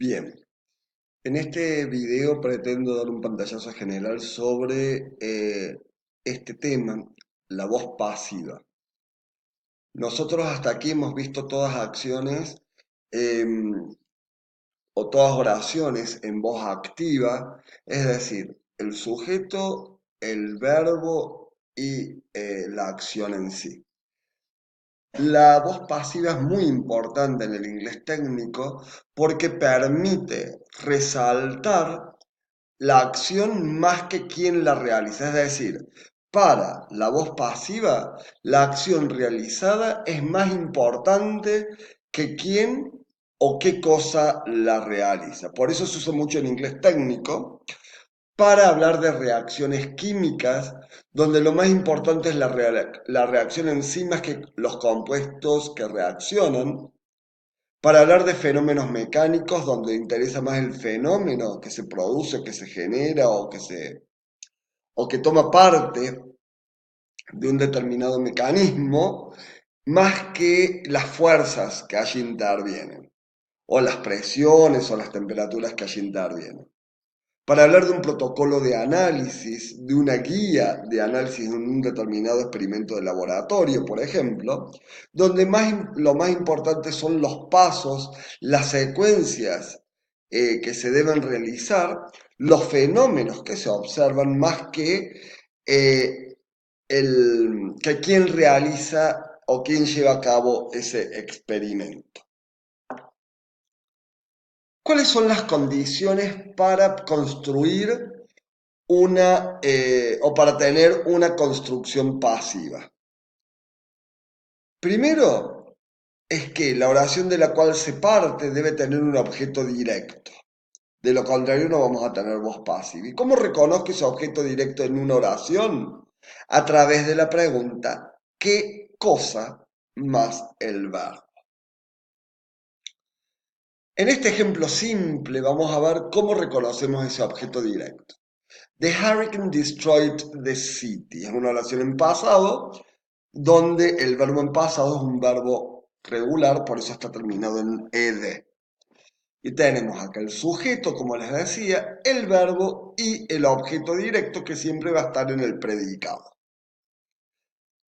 Bien, en este video pretendo dar un pantallazo general sobre este tema, la voz pasiva. Nosotros hasta aquí hemos visto todas acciones o todas oraciones en voz activa, es decir, el sujeto, el verbo y la acción en sí. La voz pasiva es muy importante en el inglés técnico porque permite resaltar la acción más que quien la realiza. Es decir, para la voz pasiva, la acción realizada es más importante que quién o qué cosa la realiza. Por eso se usa mucho en inglés técnico para hablar de reacciones químicas, donde lo más importante es la reacción en sí más que los compuestos que reaccionan. Para hablar de fenómenos mecánicos, donde interesa más el fenómeno que se produce, que se genera o que toma parte de un determinado mecanismo, más que las fuerzas que allí intervienen, o las presiones o las temperaturas que allí intervienen. Para hablar de un protocolo de análisis, de una guía de análisis en un determinado experimento de laboratorio, por ejemplo, donde lo más importante son los pasos, las secuencias que se deben realizar, los fenómenos que se observan, más eh, que quién realiza o quién lleva a cabo ese experimento. ¿Cuáles son las condiciones para construir o para tener una construcción pasiva? Primero, es que la oración de la cual se parte debe tener un objeto directo. De lo contrario, no vamos a tener voz pasiva. ¿Y cómo reconozco ese objeto directo en una oración? A través de la pregunta, ¿qué cosa más el verbo? En este ejemplo simple vamos a ver cómo reconocemos ese objeto directo. The hurricane destroyed the city. Es una oración en pasado, donde el verbo en pasado es un verbo regular, por eso está terminado en ed. Y tenemos acá el sujeto, como les decía, el verbo y el objeto directo que siempre va a estar en el predicado.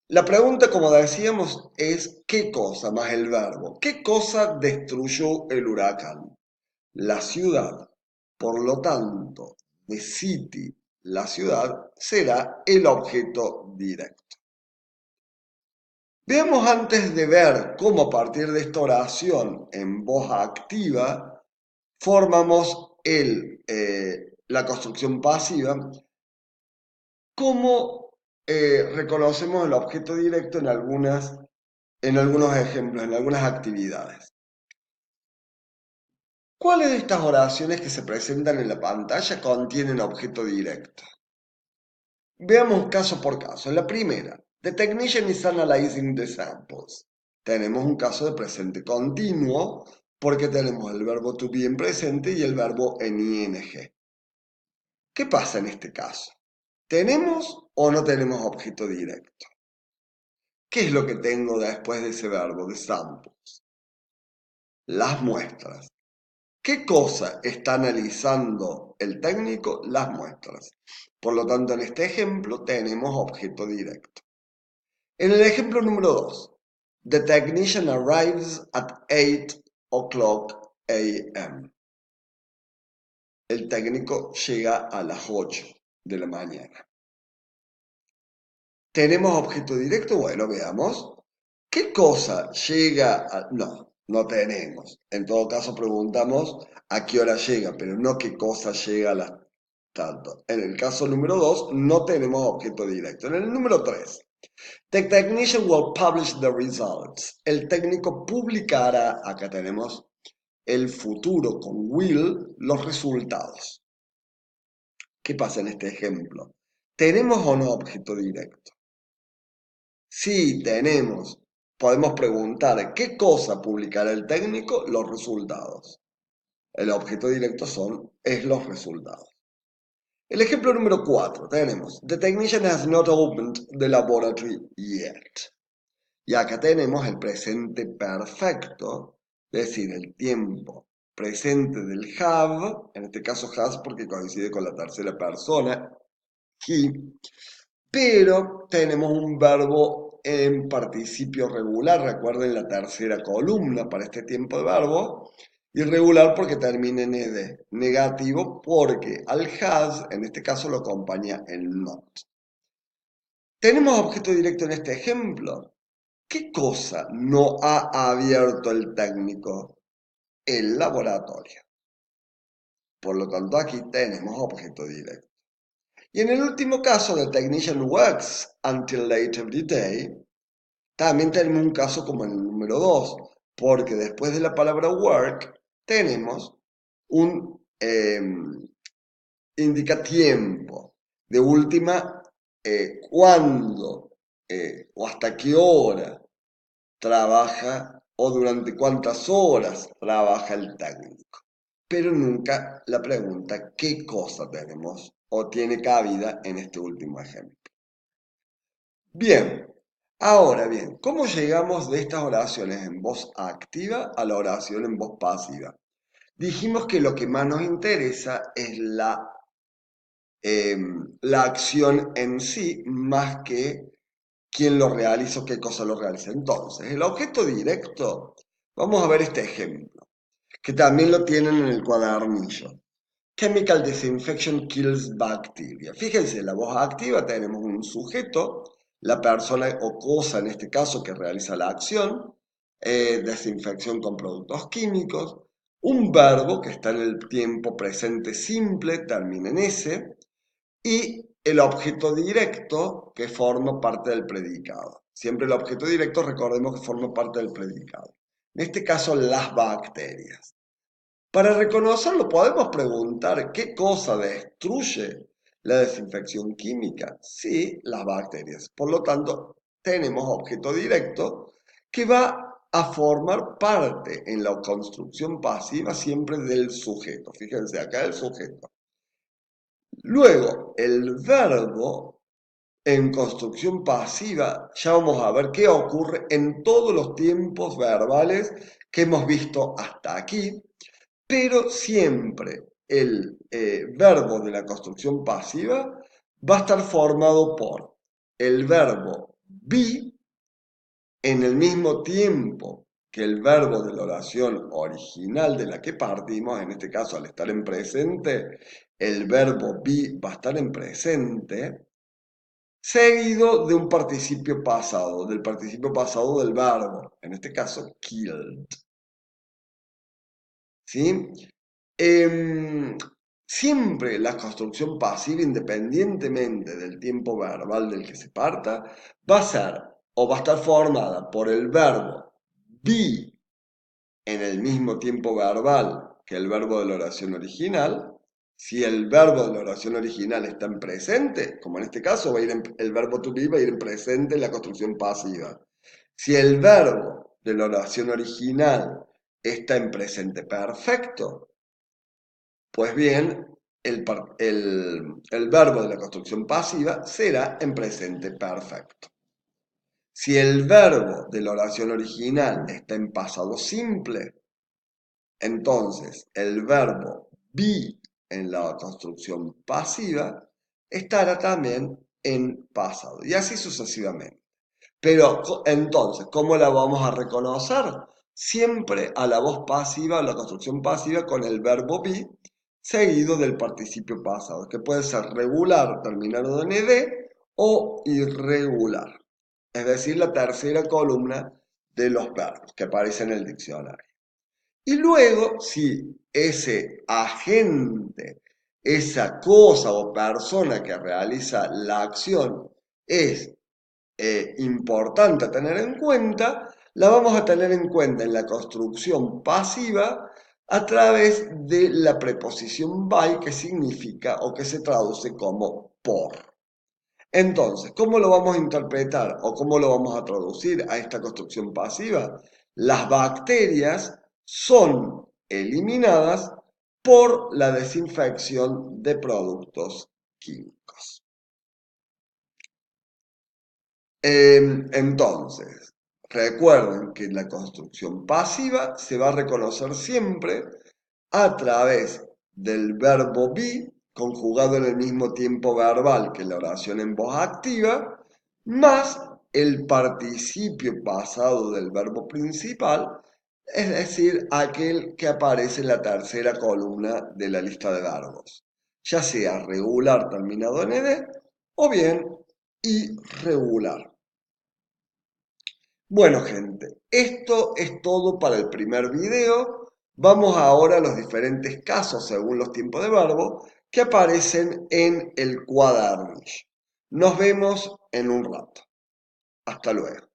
La pregunta, como decíamos, es ¿qué cosa más el verbo? ¿Qué cosa destruyó el huracán? La ciudad. Por lo tanto, the city, la ciudad, será el objeto directo. Veamos antes de ver cómo a partir de esta oración en voz activa formamos la construcción pasiva, cómo reconocemos el objeto directo en algunos ejemplos, en algunas actividades. ¿Cuáles de estas oraciones que se presentan en la pantalla contienen objeto directo? Veamos caso por caso. La primera, the technician is analyzing the samples. Tenemos un caso de presente continuo porque tenemos el verbo to be en presente y el verbo en ing. ¿Qué pasa en este caso? ¿Tenemos o no tenemos objeto directo? ¿Qué es lo que tengo después de ese verbo, de samples? Las muestras. ¿Qué cosa está analizando el técnico? Las muestras. Por lo tanto, en este ejemplo tenemos objeto directo. En el ejemplo número 2, the technician arrives at 8 o'clock a.m. El técnico llega a las 8 de la mañana. ¿Tenemos objeto directo? Bueno, veamos. ¿Qué cosa llega a...? No, no tenemos. En todo caso preguntamos a qué hora llega, pero no qué cosa llega a las tanto. En el caso número 2 no tenemos objeto directo. En el número 3, the technician will publish the results. El técnico publicará, acá tenemos el futuro con will, los resultados. ¿Qué pasa en este ejemplo? ¿Tenemos o no objeto directo? Sí, tenemos. Podemos preguntar qué cosa publicará el técnico, los resultados. El objeto directo es los resultados. El ejemplo número 4 tenemos, the technician has not opened the laboratory yet. Y acá tenemos el presente perfecto, es decir, el tiempo presente del have, en este caso has porque coincide con la tercera persona, he, pero tenemos un verbo en participio regular, recuerden la tercera columna para este tiempo de verbo, irregular porque termina en ed, negativo porque al has, en este caso lo acompaña el not. Tenemos objeto directo en este ejemplo. ¿Qué cosa no ha abierto el técnico? El laboratorio. Por lo tanto, aquí tenemos objeto directo. Y en el último caso, the technician works until late every day, también tenemos un caso como en el número 2, porque después de la palabra work tenemos un indica tiempo. De última, cuándo o hasta qué hora trabaja o durante cuántas horas trabaja el técnico. Pero nunca la pregunta qué cosa tenemos o tiene cabida en este último ejemplo. Bien, ahora bien, ¿cómo llegamos de estas oraciones en voz activa a la oración en voz pasiva? Dijimos que lo que más nos interesa es la acción en sí, más que quién lo realiza o qué cosa lo realiza. Entonces, el objeto directo, vamos a ver este ejemplo, que también lo tienen en el cuadernillo. Chemical disinfection kills bacteria. Fíjense, la voz activa tenemos un sujeto, la persona o cosa en este caso que realiza la acción, desinfección con productos químicos, un verbo que está en el tiempo presente simple, termina en S, y el objeto directo que forma parte del predicado. Siempre el objeto directo, recordemos que forma parte del predicado. En este caso, las bacterias. Para reconocerlo podemos preguntar qué cosa destruye la desinfección química. Sí, las bacterias. Por lo tanto, tenemos objeto directo que va a formar parte en la construcción pasiva siempre del sujeto. Fíjense acá el sujeto. Luego, el verbo en construcción pasiva, ya vamos a ver qué ocurre en todos los tiempos verbales que hemos visto hasta aquí, pero siempre el verbo de la construcción pasiva va a estar formado por el verbo be en el mismo tiempo que el verbo de la oración original de la que partimos, en este caso al estar en presente, el verbo be va a estar en presente, seguido de un participio pasado, del participio pasado del verbo, en este caso killed. ¿Sí? Siempre la construcción pasiva, independientemente del tiempo verbal del que se parta, va a ser o va a estar formada por el verbo be en el mismo tiempo verbal que el verbo de la oración original. Si el verbo de la oración original está en presente, como en este caso, el verbo to be va a ir en presente en la construcción pasiva. Si el verbo de la oración original está en presente perfecto, pues bien, el verbo de la construcción pasiva será en presente perfecto. Si el verbo de la oración original está en pasado simple, entonces el verbo be en la construcción pasiva estará también en pasado, y así sucesivamente. Pero entonces, ¿cómo la vamos a reconocer? Siempre a la voz pasiva, a la construcción pasiva con el verbo be seguido del participio pasado, que puede ser regular terminado en ed o irregular, es decir, la tercera columna de los verbos que aparece en el diccionario. Y luego, si ese agente, esa cosa o persona que realiza la acción es importante a tener en cuenta, la vamos a tener en cuenta en la construcción pasiva a través de la preposición by, que significa o que se traduce como por. Entonces, ¿cómo lo vamos a interpretar o cómo lo vamos a traducir a esta construcción pasiva? Las bacterias son eliminadas por la desinfección de productos químicos. Entonces, recuerden que la construcción pasiva se va a reconocer siempre a través del verbo be, conjugado en el mismo tiempo verbal que la oración en voz activa, más el participio pasado del verbo principal, es decir, aquel que aparece en la tercera columna de la lista de verbos, ya sea regular terminado en ed o bien irregular. Bueno, gente, esto es todo para el primer video. Vamos ahora a los diferentes casos según los tiempos de verbo que aparecen en el cuadernillo. Nos vemos en un rato. Hasta luego.